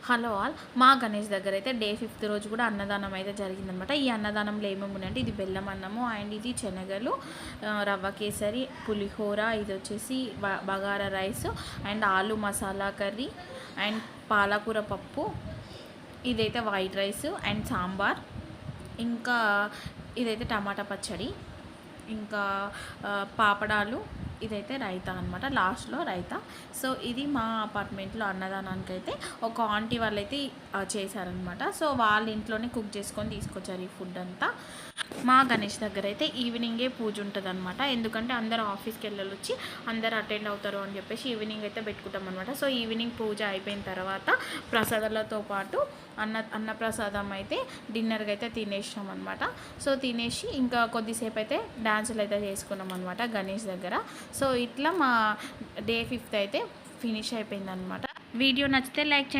Hello all, మా గణేష్ దగ్గర అయితే డే 5th రోజు కూడా అన్నదానం అయితే జరిగిందనమాట. ఈ అన్నదానంలో ఏమేమి ఉన్నాయంటే ఇది బెల్లం అన్నము అండ్ ఇది శనగలు, రవ్వ కేసరి, పులిహోర, ఇది వచ్చేసి బగారా రైస్ అండ్ ఆలు మసాలా కర్రీ అండ్ పాలకూర పప్పు, ఇదైతే వైట్ రైస్ అండ్ సాంబార్, ఇంకా ఇదైతే టమాటా పచ్చడి, ఇంకా పాపడాలు, ఇదైతే రైతా అనమాట, లాస్ట్లో రైతా. సో ఇది మా అపార్ట్మెంట్లో అన్నదానానికి అయితే ఒక ఆంటీ వాళ్ళైతే చేశారనమాట. సో వాళ్ళ ఇంట్లోనే కుక్ చేసుకొని తీసుకొచ్చారు ఈ ఫుడ్ అంతా. మా గణేష్ దగ్గర అయితే ఈవినింగే పూజ ఉంటుంది అనమాట. ఎందుకంటే అందరూ ఆఫీస్కి వెళ్ళొచ్చి అందరూ అటెండ్ అవుతారు అని చెప్పేసి ఈవినింగ్ అయితే పెట్టుకుంటాం అనమాట. సో ఈవినింగ్ పూజ అయిపోయిన తర్వాత ప్రసాదాలతో పాటు అన్నప్రసాదం అయితే డిన్నర్కి అయితే తినేసాం అనమాట. సో తినేసి ఇంకా కొద్దిసేపు అయితే డ్యాన్సులు అయితే చేసుకున్నాం అనమాట గణేష్ దగ్గర. సో ఇట్లా మా డే 5th అయితే ఫినిష్ అయిపోయింది అనమాట. వీడియో నచ్చితే లైక్ చేయండి.